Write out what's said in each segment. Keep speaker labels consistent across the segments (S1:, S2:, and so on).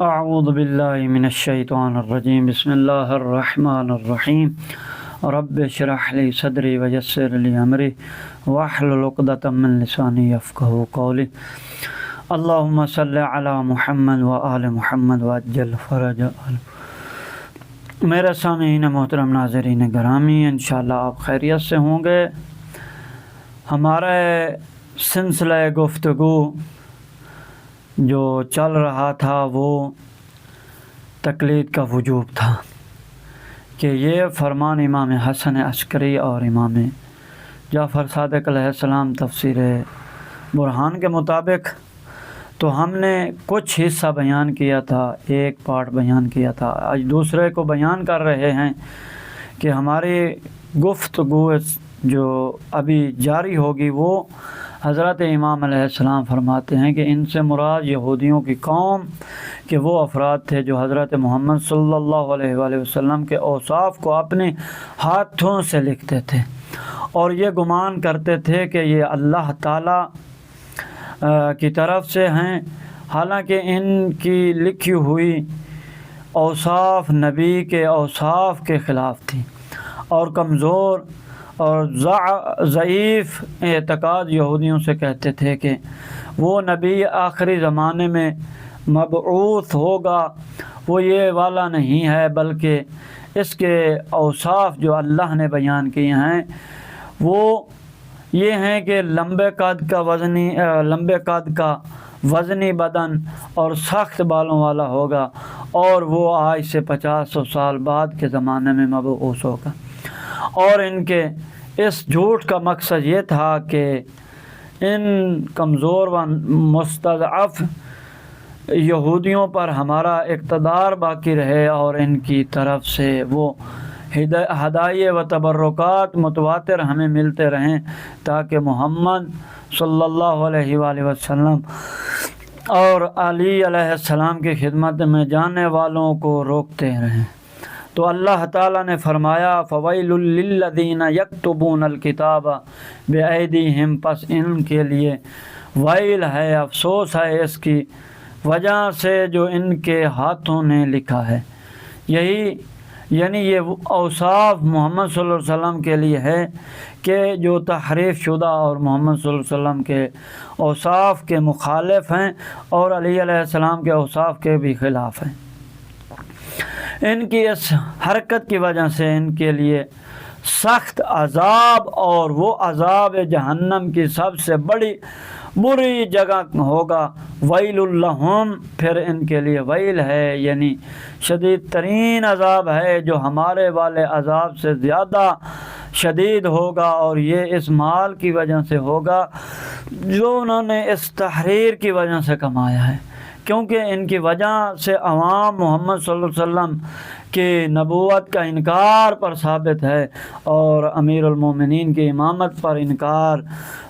S1: اعوذ باللہ من الشیطان الرجیم بسم اللہ الرحمن الرحیم رب اشرح لی صدری ویسر لی امری واحلل عقدۃ من لسانی یفقہوا قولی اللہم صلی علی محمد وآل محمد وعجل فرج میرے سامعین محترم ناظرین گرامی، انشاءاللہ آپ خیریت سے ہوں گے۔ ہمارے سلسلہ گفتگو جو چل رہا تھا وہ تقلید کا وجوب تھا کہ یہ فرمان امام حسن عسکری اور امام جعفر صادق علیہ السلام تفسیر برہان کے مطابق، تو ہم نے کچھ حصہ بیان کیا تھا، ایک پارٹ بیان کیا تھا، آج دوسرے کو بیان کر رہے ہیں کہ ہماری گفتگو جو ابھی جاری ہوگی وہ حضرت امام علیہ السلام فرماتے ہیں کہ ان سے مراد یہودیوں کی قوم کہ وہ افراد تھے جو حضرت محمد صلی اللہ علیہ وآلہ وسلم کے اوصاف کو اپنے ہاتھوں سے لکھتے تھے اور یہ گمان کرتے تھے کہ یہ اللہ تعالیٰ کی طرف سے ہیں، حالانکہ ان کی لکھی ہوئی اوصاف نبی کے اوصاف کے خلاف تھی اور کمزور اور ضعیف اعتقاد یہودیوں سے کہتے تھے کہ وہ نبی آخری زمانے میں مبعوث ہوگا، وہ یہ والا نہیں ہے، بلکہ اس کے اوصاف جو اللہ نے بیان کیے ہیں وہ یہ ہیں کہ لمبے قد کا وزنی بدن اور سخت بالوں والا ہوگا، اور وہ آج سے 50 سال بعد کے زمانے میں مبعوث ہوگا۔ اور ان کے اس جھوٹ کا مقصد یہ تھا کہ ان کمزور و مستضعف یہودیوں پر ہمارا اقتدار باقی رہے اور ان کی طرف سے وہ ہدایے و تبرکات متواتر ہمیں ملتے رہیں، تاکہ محمد صلی اللہ علیہ وآلہ وسلم اور علی علیہ السلام کی خدمت میں جانے والوں کو روکتے رہیں۔ تو اللہ تعالیٰ نے فرمایا فویل للذین یکتبون الکتاب بایدیہم، پس ان کے لیے ویل ہے، افسوس ہے اس کی وجہ سے جو ان کے ہاتھوں نے لکھا ہے۔ یعنی یہ اوصاف محمد صلی اللہ علیہ وسلم کے لیے ہے کہ جو تحریف شدہ اور محمد صلی اللہ علیہ وسلم کے اوصاف کے مخالف ہیں اور علی علیہ السلام کے اوصاف کے بھی خلاف ہیں۔ ان کی اس حرکت کی وجہ سے ان کے لیے سخت عذاب، اور وہ عذاب جہنم کی سب سے بری جگہ ہوگا۔ ویل لہم، پھر ان کے لیے ویل ہے، یعنی شدید ترین عذاب ہے جو ہمارے والے عذاب سے زیادہ شدید ہوگا، اور یہ اس مال کی وجہ سے ہوگا جو انہوں نے اس تحریر کی وجہ سے کمایا ہے، کیونکہ ان کی وجہ سے عوام محمد صلی اللہ علیہ وسلم کی نبوت کا انکار پر ثابت ہے، اور امیر المومنین کی امامت پر انکار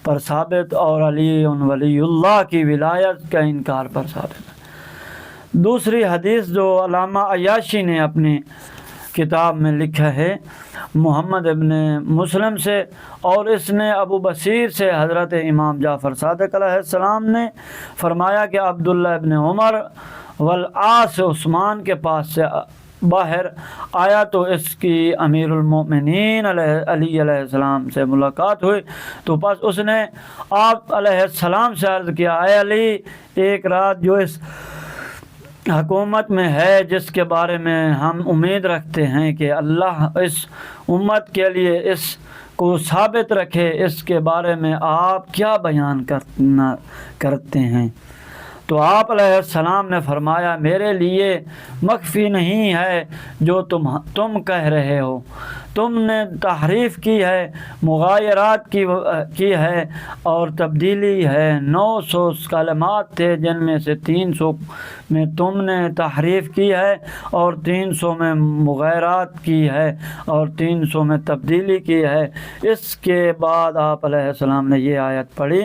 S1: پر ثابت، اور علی ولی اللہ کی ولایت کا انکار پر ثابت ہے۔ دوسری حدیث جو علامہ عیاشی نے اپنی کتاب میں لکھا ہے محمد ابن مسلم سے، اور اس نے ابو بصیر سے حضرت امام جعفر صادق علیہ السلام نے فرمایا کہ عبداللہ ابن عمر والعاص عثمان کے پاس سے باہر آیا تو اس کی امیر المؤمنین علی علیہ السلام سے ملاقات ہوئی، تو پس اس نے آپ علیہ السلام سے عرض کیا، اے علی، ایک رات جو اس حکومت میں ہے جس کے بارے میں ہم امید رکھتے ہیں کہ اللہ اس امت کے لیے اس کو ثابت رکھے، اس کے بارے میں آپ کیا بیان کرتے ہیں؟ تو آپ علیہ السلام نے فرمایا، میرے لیے مخفی نہیں ہے جو تم کہہ رہے ہو، تم نے تحریف کی ہے، مغایرات کی ہے اور تبدیلی ہے۔ 900 کلمات تھے جن میں سے 300 میں تم نے تحریف کی ہے اور 300 میں مغایرات کی ہے اور 300 میں تبدیلی کی ہے۔ اس کے بعد آپ علیہ السلام نے یہ آیت پڑھی،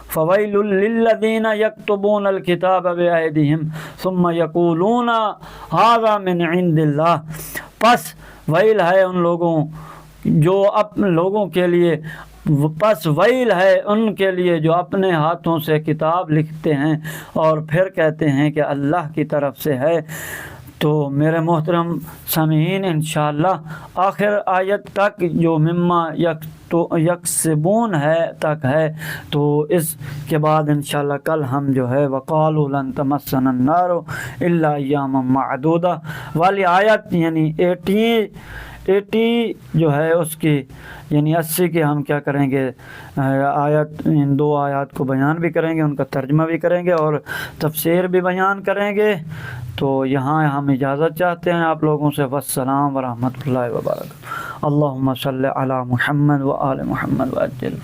S1: فویل للذین یکتبون الکتاب بایدیہم ثم یقولون ھذا من عند اللہ، پس ویل ہے ان لوگوں جو لوگوں کے لیے پس ویل ہے ان کے لیے جو اپنے ہاتھوں سے کتاب لکھتے ہیں اور پھر کہتے ہیں کہ اللہ کی طرف سے ہے۔ تو میرے محترم سامعین، انشاءاللہ آخر آیت تک جو مما یکسبون ہے تک ہے، تو اس کے بعد انشاءاللہ کل ہم جو ہے وقالوا لن تمسنا النار الا ایاما معدودہ والی آیت یعنی 80 جو ہے اس کی یعنی 80 کی ہم کیا کریں گے آیت، ان 2 آیات کو بیان بھی کریں گے، ان کا ترجمہ بھی کریں گے اور تفسیر بھی بیان کریں گے۔ تو یہاں ہم اجازت چاہتے ہیں آپ لوگوں سے۔ والسلام ورحمۃ اللہ وبرکاتہ۔ اللہم صلی علی محمد و آل محمد وعجل